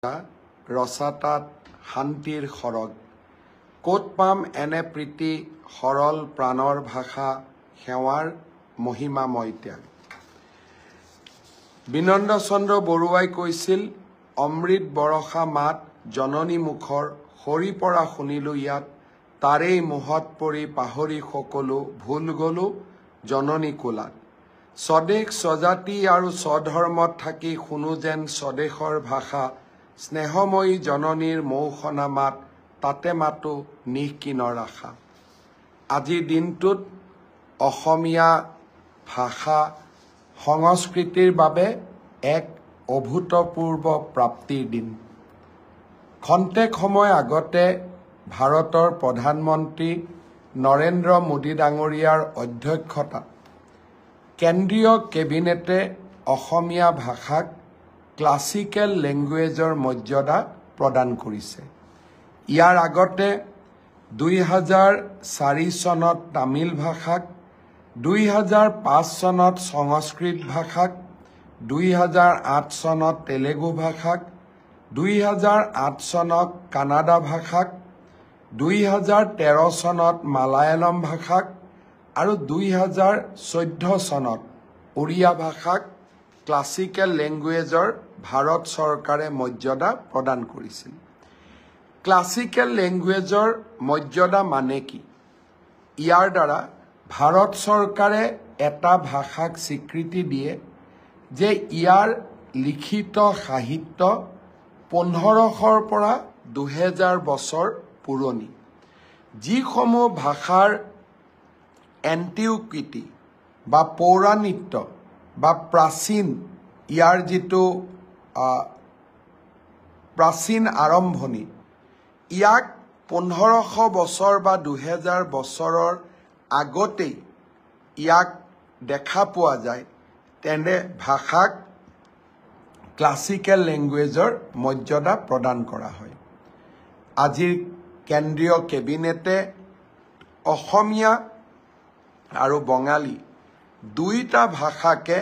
ৰসাতাত শান্তিৰ সৰগ ক'ত পাম এনে প্ৰীতি সৰল প্ৰাণৰ ভাষা সেৱাৰ মহিমাময় ত্যাগ। বিনন্দ চন্দ্ৰ বৰুৱাই কৈছিল, অমৃত বৰষা মাত জননী মুখৰ সৰি পৰা শুনিলো ইয়াত, তাৰেই মোহত পৰি পাহৰি সকলো ভুল গলো জননী কোলাত। স্বদেশ স্বজাতি আৰু স্বধৰ্মত থাকি শুনো যেন স্বদেশৰ ভাষা, স্নেহময়ী জননীৰ মৌসনা মাত তাতে মাতো নিঃকিনৰ আশা। আজিৰ দিনটোত অসমীয়া ভাষা সংস্কৃতিৰ বাবে এক অভূতপূৰ্ব প্ৰাপ্তিৰ দিন। খন্তেক সময় আগতে ভাৰতৰ প্ৰধানমন্ত্ৰী নৰেন্দ্ৰ মোদী ডাঙৰীয়াৰ অধ্যক্ষতাত কেন্দ্ৰীয় কেবিনেটে অসমীয়া ভাষাক ক্লাছিকেল লেংগুৱেজৰ মৰ্যাদা প্ৰদান কৰিছে। ইয়াৰ আগতে 2004 চনত তামিল ভাষাক, 2005 চনত সংস্কৃত ভাষাক, 2008 চনত তেলেগু ভাষাক, 2008 চনত কানাডা ভাষাক, 2013 চনত মালায়ালম ভাষাক আৰু 2014 চনত উৰিয়া ভাষাক ক্লাছিকেল লেংগুৱেজৰ ভাৰত চৰকাৰে মৰ্যাদা প্ৰদান কৰিছিল। ক্লাছিকেল লেংগুৱেজৰ মৰ্যাদা মানে কি? ইয়াৰ দ্বাৰা ভাৰত চৰকাৰে এটা ভাষাক স্বীকৃতি দিয়ে যে ইয়াৰ লিখিত সাহিত্য 1500ৰ পৰা 2000 বছৰ পুৰণি। যিসমূহ ভাষাৰ এণ্টিকুইটি বা পৌৰাণিত্য বা প্ৰাচীন, ইয়াৰ যিটো প্ৰাচীন আৰম্ভণি, ইয়াক 1500 বছৰ বা 2000 বছৰৰ আগতেই ইয়াক দেখা পোৱা যায়, তেনে ভাষাক ক্লাছিকেল লেংগুৱেজৰ মৰ্যাদা প্ৰদান কৰা হয়। আজিৰ কেন্দ্ৰীয় কেবিনেটে অসমীয়া আৰু বঙালী দুয়োটা ভাষাকে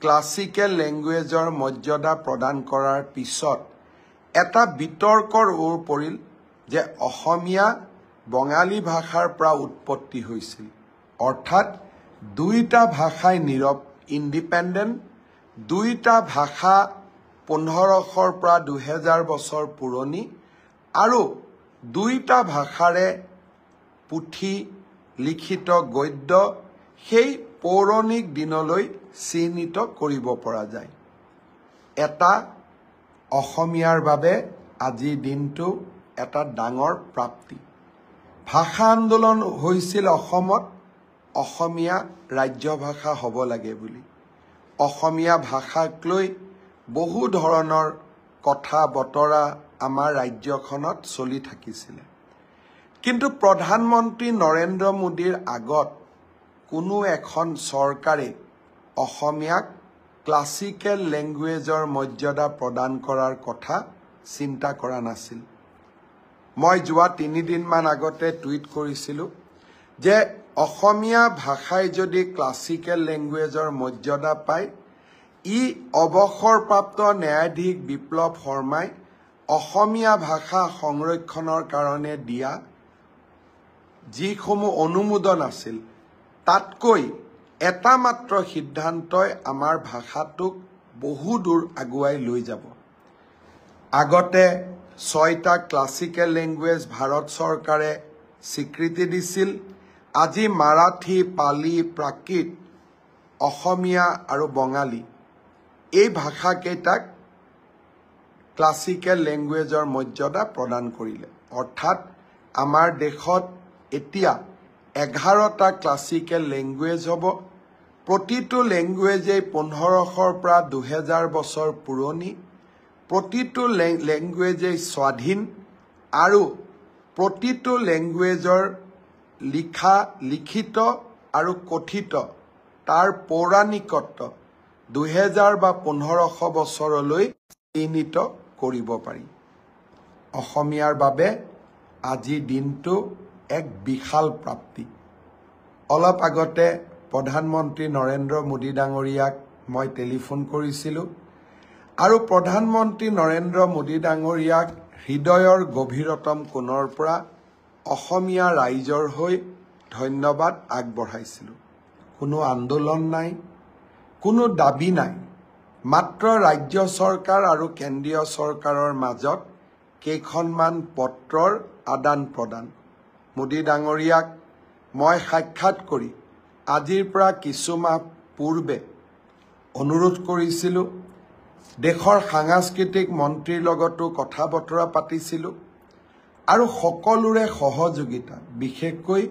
ক্লাছিকেল লেংগুৱেজৰ মৰ্যাদা প্ৰদান কৰাৰ পিছত এটা বিতৰ্কৰ ওৰ পৰিল যে অসমীয়া বঙালী ভাষাৰ পৰা উৎপত্তি হৈছিল, অৰ্থাৎ দুয়োটা ভাষাই ইণ্ডিপেণ্ডেণ্ট, দুয়োটা ভাষা 1500ৰ পৰা 2000 বছৰ পুৰণি আৰু দুয়োটা ভাষাৰে পুথি, লিখিত গদ্য সেই পৌৰাণিক দিনলৈ চিহ্নিত কৰিব পৰা যায়। এটা অসমীয়াৰ বাবে আজিৰ দিনটো এটা ডাঙৰ প্ৰাপ্তি। ভাষা আন্দোলন হৈছিল অসমত অসমীয়া ৰাজ্য ভাষা হ'ব লাগে বুলি। অসমীয়া ভাষাক লৈ বহু ধৰণৰ কথা বতৰা আমাৰ ৰাজ্যখনত চলি থাকিছিলে। কিন্তু প্ৰধানমন্ত্ৰী নৰেন্দ্ৰ মোদীৰ আগত কোনো এখন চৰকাৰে অসমীয়াক ক্লাছিকেল লেংগুৱেজৰ মৰ্যাদা প্ৰদান কৰাৰ কথা চিন্তা কৰা নাছিল। মই যোৱা 3 দিনমান আগতে টুইট কৰিছিলোঁ যে অসমীয়া ভাষাই যদি ক্লাছিকেল লেংগুৱেজৰ মৰ্যাদা পায়, ই অৱসৰপ্ৰাপ্ত ন্যায়াধীশ বিপ্লৱ শৰ্মাই অসমীয়া ভাষা সংৰক্ষণৰ কাৰণে দিয়া যিসমূহ অনুমোদন আছিল, তাতকৈ এটা মাত্ৰ সিদ্ধান্তই আমাৰ ভাষাটোক বহু দূৰ আগুৱাই লৈ যাব। আগতে 6টা ক্লাছিকেল লেংগুৱেজ ভাৰত চৰকাৰে স্বীকৃতি দিছিল। আজি মাৰাঠী, পালি, প্ৰাকৃত, অসমীয়া আৰু বঙালী এই ভাষাকেইটাক ক্লাছিকেল লেংগুৱেজৰ মৰ্যাদা প্ৰদান কৰিলে। অৰ্থাৎ আমাৰ দেশত এতিয়া 11টা ক্লাছিকেল লেংগুৱেজ হ'ব। প্ৰতিটো লেংগুৱেজেই 1500ৰ পৰা 2000 বছৰ পুৰণি, প্ৰতিটো লেংগুৱেজেই স্বাধীন আৰু প্ৰতিটো লেংগুৱেজৰ লিখিত আৰু কথিত তাৰ পৌৰাণিকত্ব 2000 বা 1500 বছৰলৈ চিহ্নিত কৰিব পাৰি। অসমীয়াৰ বাবে আজিৰ দিনটো এক বিশাল প্ৰাপ্তি। অলপ আগতে প্ৰধানমন্ত্ৰী নৰেন্দ্ৰ মোদী ডাঙৰীয়াক মই টেলিফোন কৰিছিলোঁ। আৰু প্ৰধানমন্ত্ৰী নৰেন্দ্ৰ মোদী ডাঙৰীয়াক হৃদয়ৰ গভীৰতম কোণৰ পৰা অসমীয়া ৰাইজৰ হৈ ধন্যবাদ আগবঢ়াইছিলোঁ। কোনো আন্দোলন নাই, কোনো দাবী নাই, মাত্ৰ ৰাজ্য চৰকাৰ আৰু কেন্দ্ৰীয় চৰকাৰৰ মাজত কেইখনমান পত্ৰৰ আদান প্ৰদান। মোদী ডাঙৰীয়াক মই সাক্ষাৎ কৰি আজিৰ পৰা কিছু মাহ পূৰ্বে অনুৰোধ কৰিছিলোঁ, দেশৰ সাংস্কৃতিক মন্ত্ৰীৰ লগতো কথা বতৰা পাতিছিলোঁ আৰু সকলোৰে সহযোগিতা, বিশেষকৈ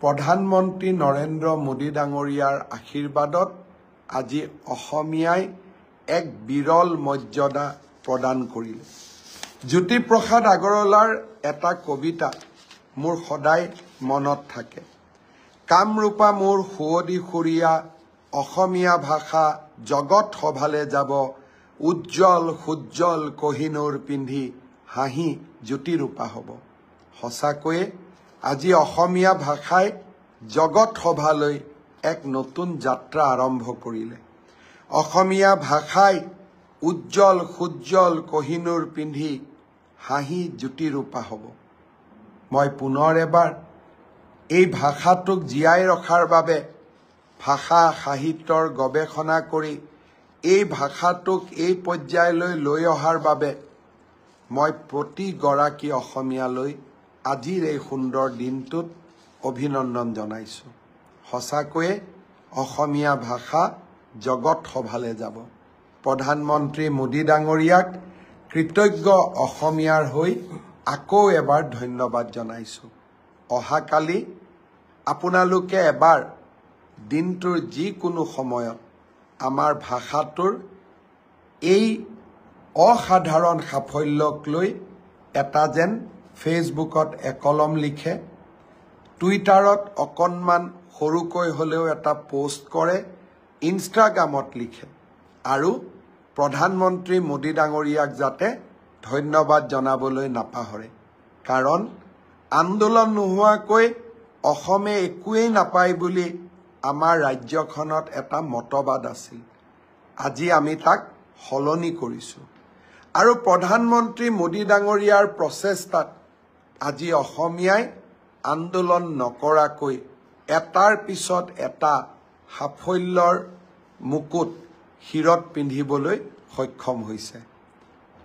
প্ৰধানমন্ত্ৰী নৰেন্দ্ৰ মোদী ডাঙৰীয়াৰ আশীৰ্বাদত আজি অসমীয়াই এক বিৰল মৰ্যাদা প্ৰদান কৰিলে। জ্যোতিপ্ৰসাদ আগৰৱালাৰ এটা কবিতা মোৰ সদায় মনত থাকে। কামৰূপা মোৰ সুৱদী সুৰীয়া, অসমীয়া ভাষা জগত সভালে যাব, উজ্জ্বল সুজ্জ্বল কহিনুৰ পিন্ধি হাঁহি জ্যোতিৰূপা হ'ব। সঁচাকৈয়ে আজি অসমীয়া ভাষাই জগত সভালৈ এক নতুন যাত্ৰা আৰম্ভ কৰিলে। অসমীয়া ভাষাই উজ্জ্বল সুজ্জ্বল কহিনুৰ পিন্ধি হাঁহি জ্যোতিৰূপা হ'ব। মই পুনৰ এবাৰ এই ভাষাটোক জীয়াই ৰখাৰ বাবে ভাষা সাহিত্যৰ গৱেষণা কৰি এই ভাষাটোক এই পৰ্যায়লৈ লৈ অহাৰ বাবে মই প্ৰতিগৰাকী অসমীয়ালৈ আজিৰ এই সুন্দৰ দিনটোত অভিনন্দন জনাইছোঁ। সঁচাকৈয়ে অসমীয়া ভাষা জগত সভালে যাব। প্ৰধানমন্ত্ৰী মোদী ডাঙৰীয়াক কৃতজ্ঞ অসমীয়াৰ হৈ আকৌ এবাৰ ধন্যবাদ জনাইছোঁ। অহাকালি আপোনালোকে এবাৰ দিনটোৰ যিকোনো সময়ত আমাৰ ভাষাটোৰ এই অসাধাৰণ সাফল্যক লৈ এটা যেন ফেচবুকত একলম লিখে, টুইটাৰত অকণমান সৰুকৈ হ'লেও এটা পোষ্ট কৰে, ইনষ্টাগ্ৰামত লিখে আৰু প্ৰধানমন্ত্ৰী মোদী ডাঙৰীয়াক যাতে ধন্যবাদ জনাবলৈ নাপাহৰে। কাৰণ আন্দোলন নোহোৱাকৈ অসমে একোৱেই নাপায় বুলি আমাৰ ৰাজ্যখনত এটা মতবাদ আছিল। আজি আমি তাক সলনি কৰিছোঁ আৰু প্ৰধানমন্ত্ৰী মোদী ডাঙৰীয়াৰ প্ৰচেষ্টাত আজি অসমীয়াই আন্দোলন নকৰাকৈ এটাৰ পিছত এটা সাফল্যৰ মুকুট শিৰত পিন্ধিবলৈ সক্ষম হৈছে।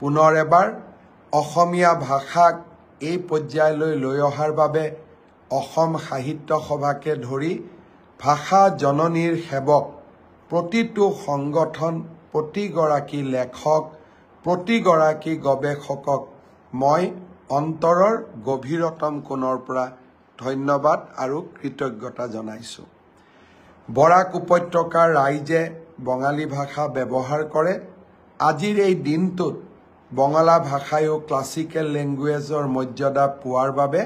পুনৰ এবাৰ অসমীয়া ভাষাক এই পৰ্যায়লৈ লৈ অহাৰ বাবে অসম সাহিত্য সভাকে ধৰি ভাষা জননীৰ সেৱক প্ৰতিটো সংগঠন, প্ৰতিগৰাকী লেখক, প্ৰতিগৰাকী গৱেষকক মই অন্তৰৰ গভীৰতম কোণৰ পৰা ধন্যবাদ আৰু কৃতজ্ঞতা জনাইছোঁ। বৰাক উপত্যকাৰ ৰাইজে বঙালী ভাষা ব্যৱহাৰ কৰে। আজিৰ এই দিনটোত বঙলা ভাষায়ো ক্লাছিকেল লেংগুৱেজৰ মৰ্যাদা পোৱাৰ বাবে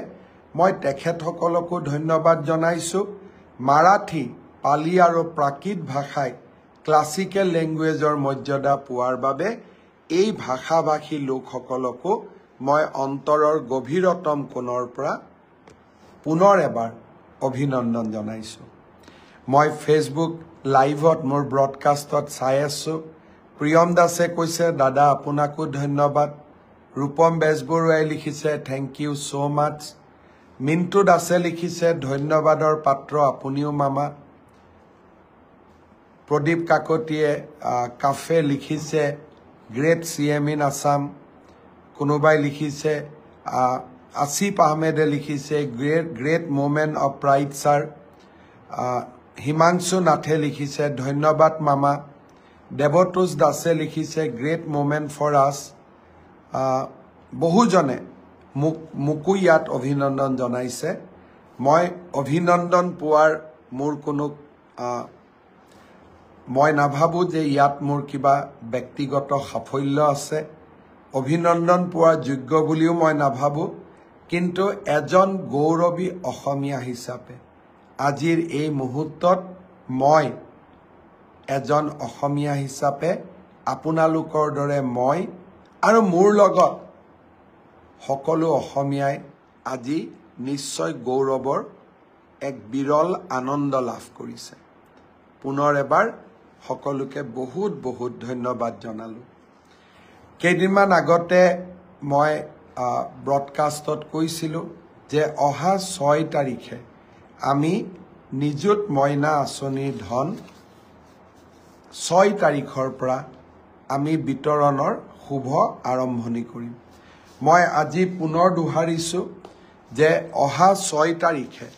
মই তেখেতসকলকো ধন্যবাদ জনাইছোঁ। মাৰাঠী, পালি আৰু প্ৰাকৃত ভাষাই ক্লাছিকেল লেংগুৱেজৰ মৰ্যাদা পোৱাৰ বাবে এই ভাষাভাষী লোকসকলকো মই অন্তৰৰ গভীৰতম কোণৰ পৰা পুনৰ এবাৰ অভিনন্দন জনাইছোঁ। মই ফেচবুক লাইভত মোৰ ব্ৰডকাষ্টত চাই আছোঁ। প্ৰিয়ম দাসে কৈছে, দাদা আপোনাকো ধন্যবাদ। ৰূপম বেজবৰুৱাই লিখিছে, থেংক ইউ ছ' মাছ। মিণ্টু দাসে লিখিছে, ধন্যবাদৰ পাত্ৰ আপুনিও মামা। প্ৰদীপ কাকতিয়ে কাফে লিখিছে, গ্ৰেট CM ইন আছাম। কোনোবাই লিখিছে, আসিফ আহমেদে লিখিছে, great moment of pride sir. Himanshu নাথে লিখিছে, ধন্যবাদ মামা। দেৱতোষ দাসে লিখিছে, গ্ৰেট মোমেণ্ট ফৰ আছ। বহুজনে মোকো ইয়াত অভিনন্দন জনাইছে। মই অভিনন্দন পোৱাৰ মোৰ কোনো মই নাভাবোঁ যে ইয়াত মোৰ কিবা ব্যক্তিগত সাফল্য আছে, অভিনন্দন পোৱাৰ যোগ্য বুলিও মই নাভাবোঁ। কিন্তু এজন গৌৰৱী অসমীয়া হিচাপে আজিৰ এই মুহূৰ্তত মই এজন অসমীয়া হিচাপে আপোনালোকৰ দৰে মই আৰু মোৰ লগত সকলো অসমীয়াই আজি নিশ্চয় গৌৰৱৰ এক বিৰল আনন্দ লাভ কৰিছে। পুনৰ এবাৰ সকলোকে বহুত বহুত ধন্যবাদ জনালোঁ। কেইদিনমান আগতে মই ব্ৰডকাষ্টত কৈছিলোঁ যে অহা 6 তাৰিখে আমি নিযুত মইনা আঁচনিৰ ধন 6 তাৰিখৰ পৰা আমি বিতৰণৰ শুভ আৰম্ভণি কৰিম। মই আজি পুনৰ দোহাৰিছোঁ যে অহা 6 তাৰিখে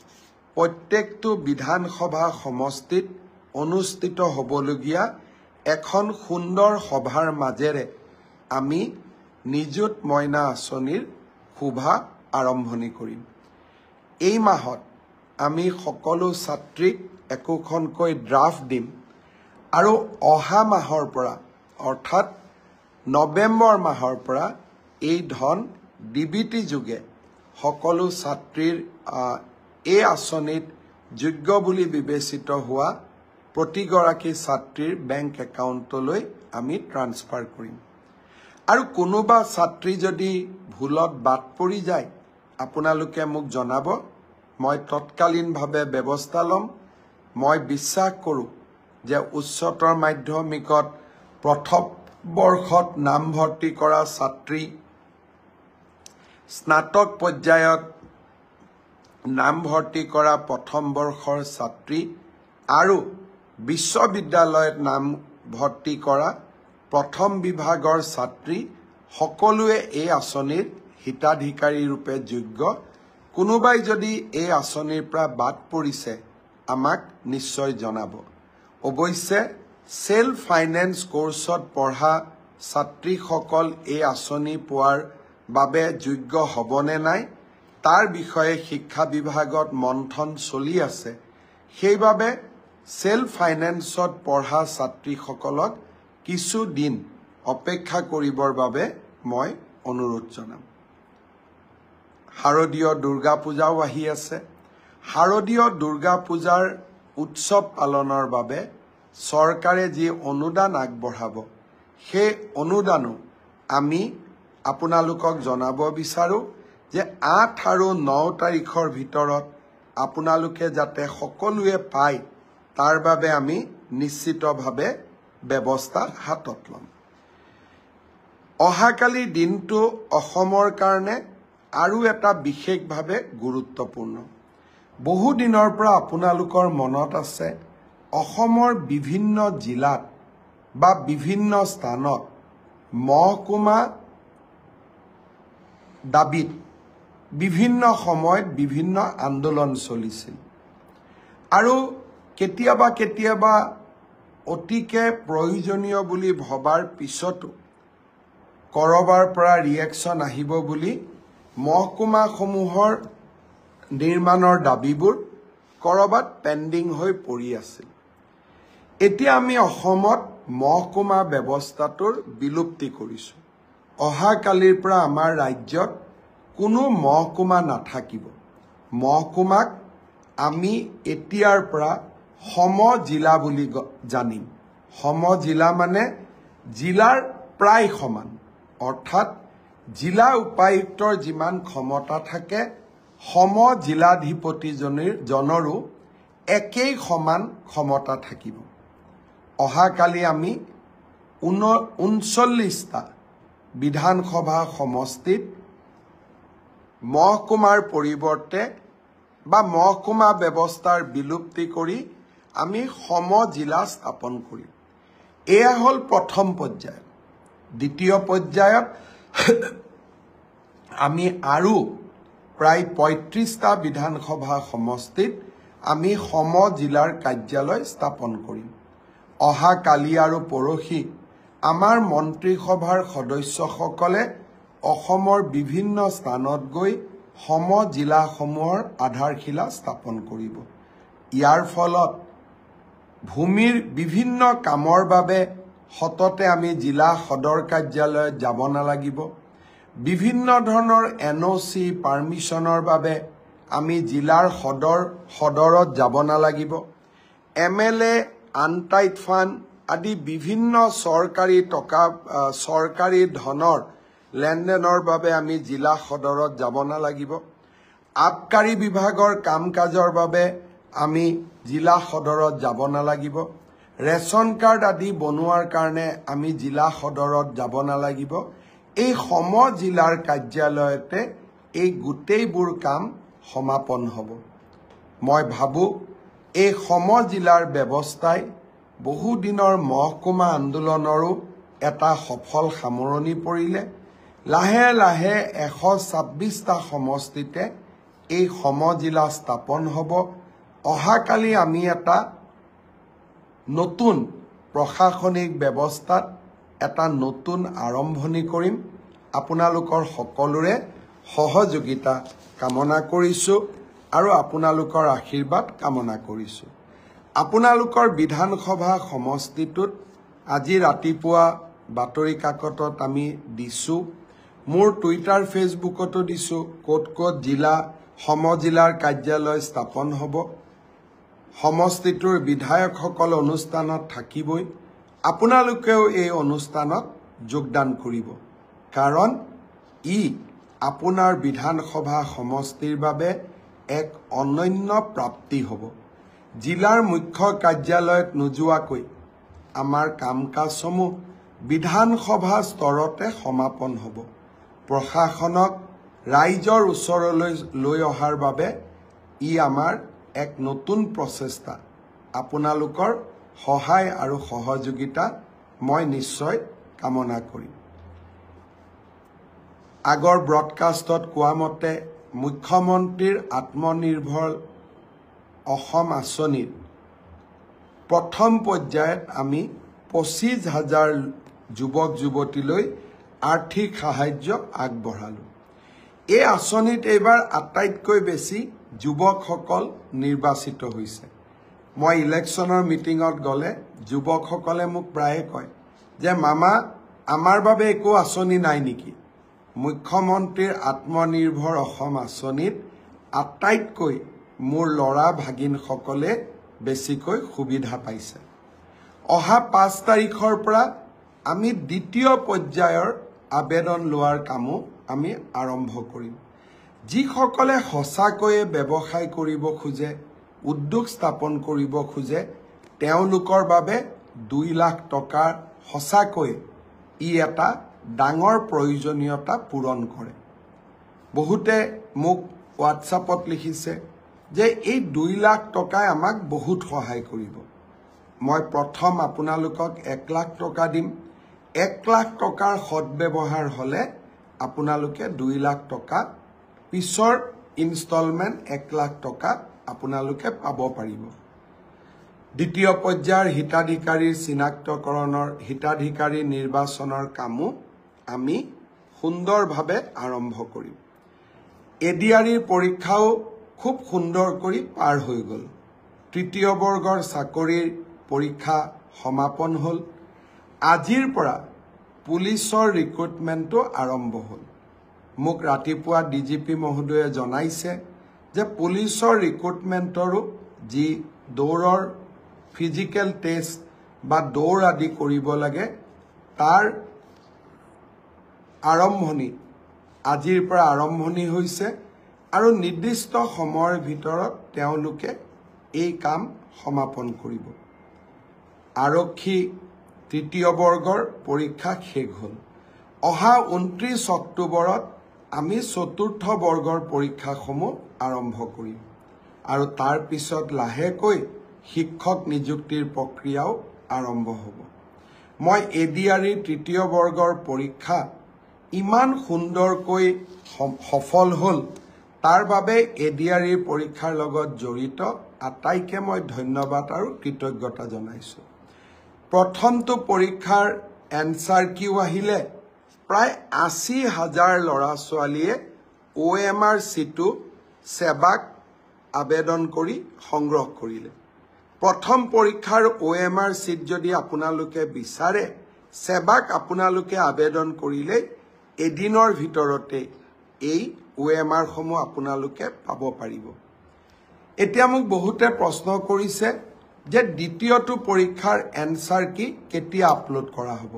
প্ৰত্যেকটো বিধানসভা সমষ্টিত অনুষ্ঠিত হ'বলগীয়া এখন সুন্দৰ সভাৰ মাজেৰে আমি নিযুত মইনা আঁচনিৰ শুভা আৰম্ভণি কৰিম। এই মাহত আমি সকলো ছাত্ৰীক একোখনকৈ ড্ৰাফ্ট দিম আৰু অহা মাহৰ পৰা অৰ্থাৎ নৱেম্বৰ মাহৰ পৰা এই ধন ডিবিটি যোগে সকলো ছাত্ৰীৰ এই আঁচনিত যোগ্য বুলি বিবেচিত হোৱা প্ৰতিগৰাকী ছাত্ৰীৰ বেংক একাউণ্টলৈ আমি ট্ৰান্সফাৰ কৰিম। আৰু কোনোবা ছাত্ৰী যদি ভুলত বাদ পৰি যায় আপোনালোকে মোক জনাব, মই তৎকালীনভাৱে ব্যৱস্থা ল'ম। মই বিশ্বাস কৰোঁ যে উচ্চতৰ মাধ্যমিকত প্ৰথম বৰ্ষত নামভৰ্তি কৰা ছাত্ৰী, স্নাতক পৰ্যায়ত নামভৰ্তি কৰা প্ৰথম বৰ্ষৰ ছাত্ৰী আৰু বিশ্ববিদ্যালয়ত নামভৰ্তি কৰা প্ৰথম বিভাগৰ ছাত্ৰী সকলোৱে এই আঁচনিৰ হিতাধিকাৰী ৰূপে যোগ্য। কোনোবাই যদি এই আঁচনিৰ পৰা বাদ পৰিছে আমাক নিশ্চয় জনাব। অৱশ্যে সেল্ফ ফাইনেন্স কোৰ্চত পঢ়া ছাত্ৰীসকল এই আঁচনি পোৱাৰ বাবে যোগ্য হ'বনে নাই তাৰ বিষয়ে শিক্ষা বিভাগত মন্থন চলি আছে। সেইবাবে সেল্ফ ফাইনেন্সত পঢ়া ছাত্ৰীসকলক কিছু দিন অপেক্ষা কৰিবৰ বাবে মই অনুৰোধ জনাম। শাৰদীয় দুৰ্গা পূজাও আহি আছে। শাৰদীয় দুৰ্গা পূজাৰ উৎসৱ পালনৰ বাবে চৰকাৰে যি অনুদান আগবঢ়াব সেই অনুদানো আমি আপোনালোকক জনাব বিচাৰোঁ যে 8 আৰু 9 তাৰিখৰ ভিতৰত আপোনালোকে যাতে সকলোৱে পায় তাৰ বাবে আমি নিশ্চিতভাৱে ব্যৱস্থা হাতত ল'ম। অহাকালি দিনটো অসমৰ কাৰণে আৰু এটা বিশেষভাৱে গুৰুত্বপূৰ্ণ। বহু দিনৰ পৰা আপোনালোকৰ মনত আছে অসমৰ বিভিন্ন জিলাত বা বিভিন্ন স্থানত মহকুমা দাবীত বিভিন্ন সময়ত বিভিন্ন আন্দোলন চলিছিল আৰু কেতিয়াবা কেতিয়াবা অতিকে প্ৰয়োজনীয় বুলি ভবাৰ পিছতো কৰবাৰ পৰা ৰিয়েকশ্যন আহিব বুলি মহকুমাসমূহৰ নিৰ্মাণৰ দাবীবোৰ কৰবাত পেণ্ডিং হৈ পৰি আছিল। এতিয়া আমি অসমত মহকুমা ব্যৱস্থাটোৰ বিলুপ্তি কৰিছোঁ। অহাকালিৰ পৰা আমাৰ ৰাজ্যত কোনো মহকুমা নাথাকিব। মহকুমাক আমি এতিয়াৰ পৰা সমজিলা বুলি জানিম। সমজিলা মানে জিলাৰ প্ৰায় সমান, অৰ্থাৎ জিলা উপায়ুক্তৰ যিমান ক্ষমতা থাকে সমজিলাধিপতিজনৰো একেই সমান ক্ষমতা থাকিব। অহাকালি আমি 39টা বিধানসভা সমষ্টিত মহকুমাৰ পৰিৱৰ্তে বা মহকুমা ব্যৱস্থাৰ বিলুপ্তি কৰি আমি সমজিলা স্থাপন কৰিম। এয়া হ'ল প্ৰথম পৰ্যায়। দ্বিতীয় পৰ্যায়ত আমি আৰু প্ৰায় 35টা বিধানসভা সমষ্টিত আমি সমজিলাৰ কাৰ্যালয় স্থাপন কৰিম। অহাকালি আৰু পৰহি আমাৰ মন্ত্ৰীসভাৰ সদস্যসকলে অসমৰ বিভিন্ন স্থানত গৈ সমজিলাসমূহৰ আধাৰশিলা স্থাপন কৰিব। ইয়াৰ ফলত ভূমিৰ বিভিন্ন কামৰ বাবে সততে আমি জিলা সদৰ কাৰ্যালয়ত যাব নালাগিব। বিভিন্ন ধৰণৰ NOC পাৰ্মিশ্যনৰ বাবে আমি জিলাৰ সদৰত যাব নালাগিব। MLA আনটাইড ফাণ্ড আদি বিভিন্ন চৰকাৰী ধনৰ লেনদেনৰ বাবে আমি জিলা সদৰত যাব নালাগিব। আবকাৰী বিভাগৰ কাম কাজৰ বাবে আমি জিলা সদৰত যাব নালাগিব। ৰেচন কাৰ্ড আদি বনোৱাৰ কাৰণে আমি জিলা সদৰত যাব নালাগিব এই সম জিলাৰ কাৰ্যালয়তে এই গোটেইবোৰ কাম সমাপন হ'ব মই ভাবো এই সম জিলাৰ ব্যৱস্থাই বহু দিনৰ মহকুমা আন্দোলনৰো এটা সফল সামৰণি পৰিলে লাহে লাহে 126টা সমষ্টিতে এই সম জিলা স্থাপন হ'ব অহাকালি আমি এটা নতুন প্ৰশাসনিক ব্যৱস্থাত এটা নতুন আৰম্ভণি কৰিম আপোনালোকৰ সকলোৰে সহযোগিতা কামনা কৰিছো আৰু আপোনালোকৰ আশীৰ্বাদ কামনা কৰিছো আপোনালোকৰ বিধানসভা সমষ্টিটোত আজি ৰাতিপুৱা বাতৰি কাকতত আমি দিছো মোৰ টুইটাৰ ফেচবুকতো দিছো ক'ত ক'ত জিলা সম জিলাৰ কাৰ্যালয় স্থাপন হ'ব সমষ্টিটোৰ বিধায়কসকল অনুষ্ঠানত থাকিবই আপোনালোকেও এই অনুষ্ঠানত যোগদান কৰিব কাৰণ ই আপোনাৰ বিধানসভা সমষ্টিৰ বাবে এক অনন্য প্ৰাপ্তি হ'ব জিলাৰ মুখ্য কাৰ্যালয়ত নোযোৱাকৈ আমাৰ কাম-কাজসমূহ বিধানসভা স্তৰতে সমাপন হ'ব প্ৰশাসনক ৰাইজৰ ওচৰলৈ লৈ অহাৰ বাবে ই আমাৰ এক নতুন প্ৰচেষ্টা আপোনালোকৰ সহায় আৰু সহযোগিতা মই নিশ্চয় কামনা কৰিম আগৰ ব্ৰডকাষ্টত কোৱা মতে মুখ্যমন্ত্ৰীৰ আত্মনিৰ্ভৰ অসম আঁচনিৰ প্ৰথম পৰ্যায়ত আমি 25,000 যুৱক যুৱতীলৈ আৰ্থিক সাহায্য আগবঢ়ালো এই আঁচনিত এইবাৰ আটাইতকৈ বেছি যুৱকসকল নিৰ্বাচিত হৈছে মই ইলেকশ্যনৰ মিটিঙত গ'লে যুৱকসকলে মোক প্ৰায়ে কয় যে মামা আমাৰ বাবে একো আঁচনি নাই নেকি মুখ্যমন্ত্ৰীৰ আত্মনিৰ্ভৰ অসম আঁচনিত আটাইতকৈ মোৰ ল'ৰা ভাগিনসকলে বেছিকৈ সুবিধা পাইছে অহা 5 তাৰিখৰ পৰা আমি দ্বিতীয় পৰ্যায়ৰ আবেদন লোৱাৰ কামো আমি আৰম্ভ কৰিম যিসকলে সঁচাকৈয়ে ব্যৱসায় কৰিব খোজে উদ্যোগ স্থাপন কৰিব খোজে তেওঁলোকৰ বাবে 2 লাখ টকাৰ সঁচাকৈ ই এটা ডাঙৰ প্ৰয়োজনীয়তা পূৰণ কৰে বহুতে মোক হোৱাটছআপত লিখিছে যে এই 2 লাখ টকাই আমাক বহুত সহায় কৰিব মই প্ৰথম আপোনালোকক 1 লাখ টকা দিম 1 লাখ টকাৰ সৎব্যৱহাৰ হলে আপোনালোকে 2 লাখ টকা পিছৰ ইনষ্টলমেন্ট 1 লাখ টকা আপোনালোকে পাব পাৰিব দ্বিতীয় পৰ্যায়ৰ হিতাধিকাৰীৰ চিনাক্তকৰণৰ হিতাধিকাৰী নিৰ্বাচনৰ কামো আমি সুন্দৰভাৱে আৰম্ভ কৰিম এডিআৰিৰ পৰীক্ষাও খুব সুন্দৰ কৰি পাৰ হৈ গ'ল তৃতীয় বৰ্গৰ চাকৰিৰ পৰীক্ষা সমাপন হ'ল আজিৰ পৰা পুলিচৰ ৰিক্ৰুটমেণ্টটো আৰম্ভ হ'ল মোক ৰাতিপুৱা ডিজিপি মহোদয়ে জনাইছে যে পুলিচৰ ৰিক্ৰুটমেণ্টৰো যি দৌৰৰ ফিজিকেল টেষ্ট বা দৌৰ আদি কৰিব লাগে তাৰ আৰম্ভণি আজিৰ পৰা আৰম্ভণি হৈছে আৰু নিৰ্দিষ্ট সময়ৰ ভিতৰত তেওঁলোকে এই কাম সমাপন কৰিব আৰক্ষী তৃতীয় বৰ্গৰ পৰীক্ষা শেষ হ'ল অহা 29 অক্টোবৰত আমি চতুৰ্থ বৰ্গৰ পৰীক্ষাসমূহ আৰম্ভ কৰিম আৰু তাৰ পিছত লাহেকৈ শিক্ষক নিযুক্তিৰ প্ৰক্ৰিয়াও আৰম্ভ হ'ব মই এডিআৰি তৃতীয় বৰ্গৰ পৰীক্ষা ইমান সুন্দৰকৈ সফল হ'ল তাৰ বাবে এডিআৰিৰ পৰীক্ষাৰ লগত জড়িত আটাইকে মই ধন্যবাদ আৰু কৃতজ্ঞতা জনাইছো প্ৰথমটো পৰীক্ষাৰ এনসাৰ কিউ আহিলে প্ৰায় 80,000 ল'ৰা ছোৱালীয়ে OMR সিটু সেৱাক আবেদন কৰি সংগ্ৰহ কৰিলে প্ৰথম পৰীক্ষাৰ OMR সিট যদি আপোনালোকে বিচাৰে সেৱাক আপোনালোকে আবেদন কৰিলে এদিনৰ ভিতৰতে এই OMR সমূহ আপোনালোকে পাব পাৰিব এতিয়া মোক বহুতে প্ৰশ্ন কৰিছে যে দ্বিতীয়টো পৰীক্ষাৰ এনসাৰ কি কেতিয়া আপলোড কৰা হ'ব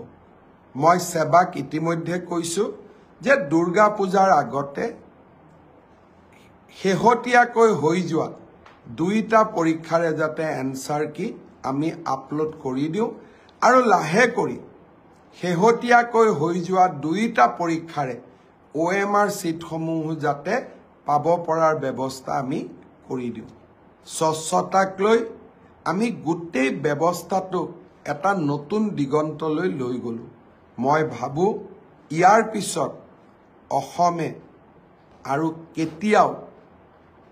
মই সেৱাক ইতিমধ্যে কৈছো যে দুৰ্গা পূজাৰ আগতে শেহতীয়াকৈ হৈ যোৱা দুইটা পৰীক্ষাৰে যাতে এনসাৰ কি আমি আপলোড কৰি দিওঁ আৰু লাহে কৰি শেহতীয়াকৈ হৈ যোৱা দুইটা পৰীক্ষাৰে OMR সিটসমূহ যাতে পাব পৰাৰ ব্যৱস্থা আমি কৰি দিওঁ স্বচ্ছতাক লৈ আমি গোটেই ব্যৱস্থাটো এটা নতুন দিগন্তলৈ লৈ গলো মই ভাবো ইয়াৰ পিছত অসমে আৰু কেতিয়াও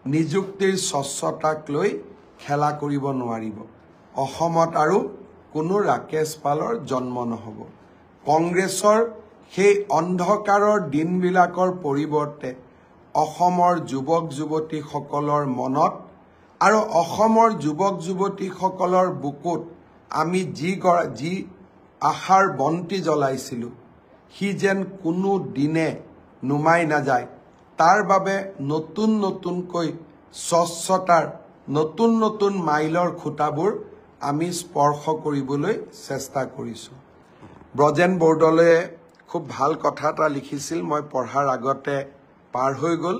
নিযুক্তিৰ স্বচ্ছতাক লৈ খেলা কৰিব নোৱাৰিব অসমত আৰু কোনো ৰাকেশ পালৰ জন্ম নহব কংগ্ৰেছৰ সেই অন্ধকাৰৰ দিনবিলাকৰ পৰিৱৰ্তে অসমৰ যুৱক যুৱতীসকলৰ মনত আৰু অসমৰ যুৱক যুৱতীসকলৰ বুকুত আমি যি আশাৰ বন্তি জ্বলাইছিলো হি যেন কোনো দিনে নুমাই নাযায় তাৰ বাবে নতুনকৈ স্বচ্ছতাৰ নতুন মাইলৰ খুঁটাবোৰ আমি স্পৰ্শ কৰিবলৈ চেষ্টা কৰিছো ব্ৰজেন বৰদলৈ খুব ভাল কথা এটা লিখিছিল মই পঢ়াৰ আগতে পাৰ হৈ গল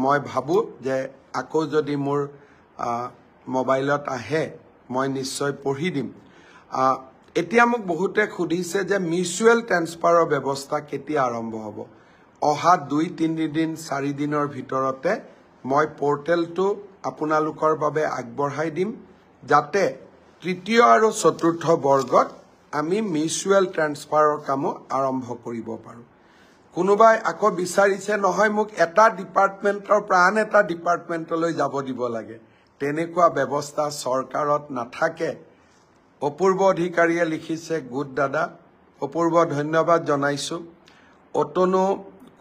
মই ভাবো যে আকৌ যদি মোৰ মোবাইলত আহে মই নিশ্চয় পঢ়ি দিম এতিয়া মোক বহুতে খুদিছে যে মিউচুৱেল ট্ৰান্সফাৰৰ ব্যৱস্থা কেতিয়া আৰম্ভ হ'ব অহা 2-3 দিন 4 দিনৰ ভিতৰতে মই পোৰ্টেলটো আপোনালোকৰ বাবে আগবঢ়াই দিম যাতে তৃতীয় আৰু চতুৰ্থ বৰ্গত আমি মিউচুৱেল ট্ৰান্সফাৰৰ কাম আৰম্ভ কৰিব পাৰো কোনোবাই আকৌ বিচাৰিছে নহয় মোক এটা ডিপাৰ্টমেন্টৰ প্ৰাণ এটা ডিপাৰ্টমেন্টলৈ যাব দিব লাগে তেনেকুৱা ব্যৱস্থা চৰকাৰত নাথাকে অপূৰ্ব অধিকাৰীয়ে লিখিছে গুড দাদা অপূৰ্ব ধন্যবাদ জনাইছো অতনু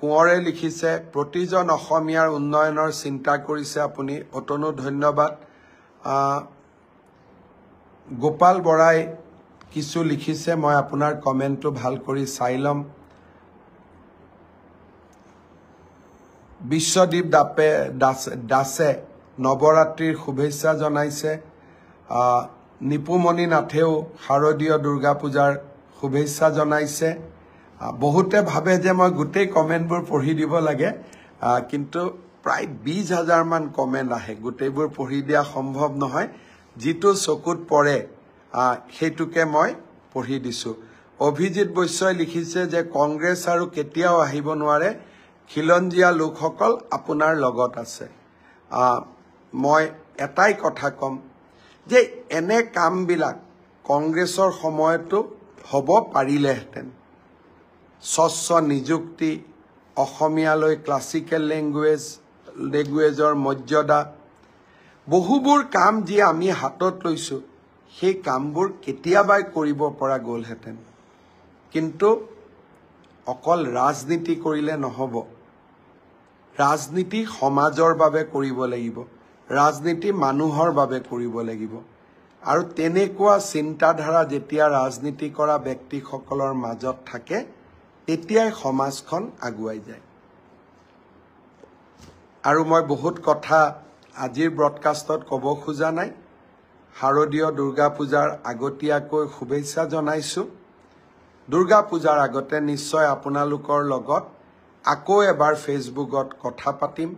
কোঁৱৰে লিখিছে প্ৰতিজন অসমীয়াৰ উন্নয়নৰ চিন্তা কৰিছে আপুনি অতনু ধন্যবাদ গোপাল বৰাই কিছু লিখিছে মই আপোনাৰ কমেন্টটো ভাল কৰি চাই লম বিশ্বদীপ দাসে নৱৰাত্ৰিৰ শুভেচ্ছা জনাইছে নিপুমণি নাথেও শাৰদীয় দুৰ্গা পূজাৰ শুভেচ্ছা জনাইছে বহুতে ভাবে যে মই গোটেই কমেন্টবোৰ পঢ়ি দিব লাগে কিন্তু প্ৰায় 20,000 মান কমেন্ট আহে গোটেইবোৰ পঢ়ি দিয়া সম্ভৱ নহয় যিটো চকুত পৰে সেইটোকে মই পঢ়ি দিছো অভিজিত বৈশ্যই লিখিছে যে কংগ্ৰেছ আৰু কেতিয়াও আহিব নোৱাৰে খিলঞ্জিয়া লোকসকল আপোনাৰ লগত আছে মই এটাই কথা কম যে এনে কামবিলাক কংগ্ৰেছৰ সময়তো হ'ব পাৰিলেহেঁতেন স্বচ্ছ নিযুক্তি অসমীয়ালৈ ক্লাছিকেল লেংগুৱেজৰ মৰ্যাদা বহুবোৰ কাম যি আমি হাতত লৈছো সেই কামবোৰ কেতিয়াবাই কৰিব পৰা গ'লহেঁতেন কিন্তু অকল ৰাজনীতি কৰিলে নহব ৰাজনীতি সমাজৰ বাবে কৰিব লাগিব ৰাজনীতি মানুহৰ বাবে কৰিব লাগিব আৰু তেনেকুৱা চিন্তাধাৰা যেতিয়া ৰাজনীতি কৰা ব্যক্তিসকলৰ মাজত থাকে তেতিয়াই সমাজখন আগুৱাই যায় আৰু মই বহুত কথা আজিৰ ব্ৰডকাষ্টত ক'ব খোজা নাই শাৰদীয় দুৰ্গা পূজাৰ আগতীয়াকৈ শুভেচ্ছা জনাইছো দুৰ্গা পূজাৰ আগতে নিশ্চয় আপোনালোকৰ লগত আকৌ এবাৰ ফেচবুকত কথা পাতিম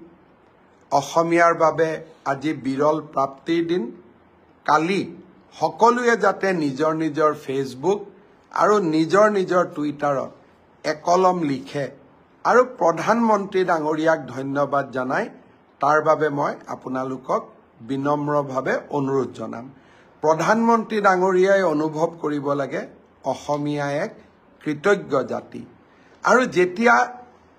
অসমীয়াৰ বাবে আজি বিৰল প্ৰাপ্তিৰ দিন কালি সকলোৱে যাতে নিজৰ ফেচবুক আৰু নিজৰ টুইটাৰত একলম লিখে আৰু প্ৰধানমন্ত্ৰী ডাঙৰীয়াক ধন্যবাদ জনাই তাৰ বাবে মই আপোনালোকক বিনম্ৰভাৱে অনুৰোধ জনাম প্ৰধানমন্ত্ৰী ডাঙৰীয়াই অনুভৱ কৰিব লাগে অসমীয়া এক কৃতজ্ঞ জাতি আৰু যেতিয়া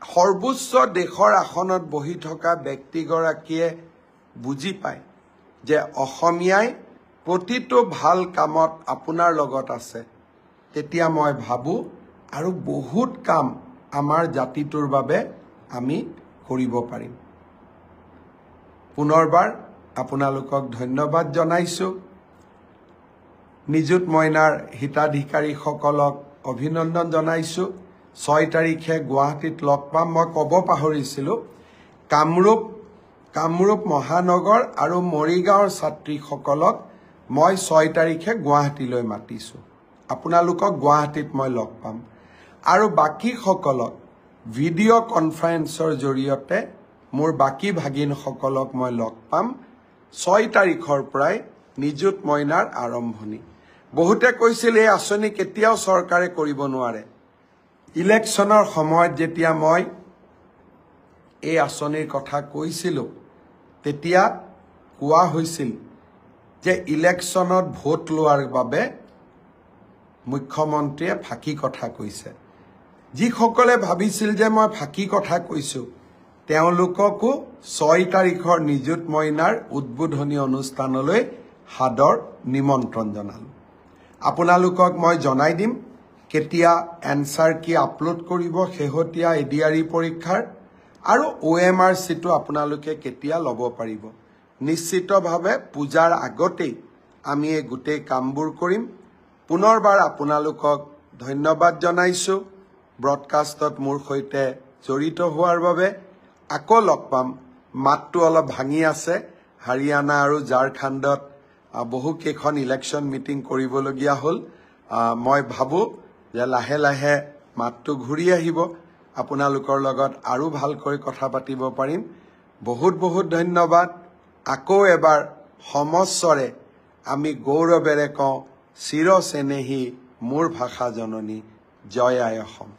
সৰ্বোচ্চ দেশৰ আসনত বহি থকা ব্যক্তিগৰাকীয়ে বুজি পায় যে অসমীয়াই প্ৰতিটো ভাল কামত আপোনাৰ লগত আছে তেতিয়া মই ভাবো আৰু বহুত কাম আমাৰ জাতিটোৰ বাবে আমি কৰিব পাৰিম পুনৰবাৰ আপোনালোকক ধন্যবাদ জনাইছো নিযুত মইনাৰ হিতাধিকাৰীসকলক অভিনন্দন জনাইছো 6 তাৰিখে গুৱাহাটীত লগ পাম মই ক'ব পাহৰিছিলো কামৰূপ মহানগৰ আৰু মৰিগাঁওৰ ছাত্ৰীসকলক মই 6 তাৰিখে গুৱাহাটীলৈ মাতিছো আপোনালোকক গুৱাহাটীত মই লগ পাম আৰু বাকি সকলক ভিডিঅ' কনফাৰেন্সৰ জৰিয়তে মোৰ বাকি ভাগিনসকলক মই লগ পাম 6 তাৰিখৰ পৰাই নিযুত মইনাৰ আৰম্ভণি বহুতে কৈছিল এই আঁচনি কেতিয়াও চৰকাৰে কৰিব নোৱাৰে ইলেকশ্যনৰ সময়ত যেতিয়া মই এই আঁচনিৰ কথা কৈছিলো তেতিয়া কোৱা হৈছিল যে ইলেকশ্যনত ভোট লোৱাৰ বাবে মুখ্যমন্ত্ৰীয়ে ফাঁকি কথা কৈছে যিসকলে ভাবিছিল যে মই ফাঁকি কথা কৈছো তেওঁলোককো 6 তাৰিখৰ নিযুত মইনাৰ উদ্বোধনী অনুষ্ঠানলৈ হাদৰ নিমন্ত্ৰণ জনালো আপোনালোকক মই জনাই দিম কেতিয়া এনসাৰ কি আপলোড কৰিব শেহতীয়া এডিআৰই পৰীক্ষাৰ আৰু OMR সিটো আপোনালোকে কেতিয়া ল'ব পাৰিব নিশ্চিতভাৱে পূজাৰ আগতেই আমি এই গোটেই কামবোৰ কৰিম পুনৰবাৰ আপোনালোকক ধন্যবাদ জনাইছো ব্ৰডকাষ্টত মোৰ সৈতে জড়িত হোৱাৰ বাবে আকৌ লগ পাম মাতটো অলপ ভাঙি আছে হাৰিয়ানা আৰু ঝাৰখণ্ডত বহু কেইখন ইলেকশ্যন মিটিং কৰিবলগীয়া হ'ল মই ভাবো যে লাহে লাহে মাতটো ঘূৰি আহিব আপোনালোকৰ লগত আৰু ভালকৈ কথা পাতিব পাৰিম বহুত বহুত ধন্যবাদ আকৌ এবাৰ সমস্বৰে আমি গৌৰৱেৰে কওঁ চিৰ চেনেহী মোৰ ভাষা জননী জয় আই অসম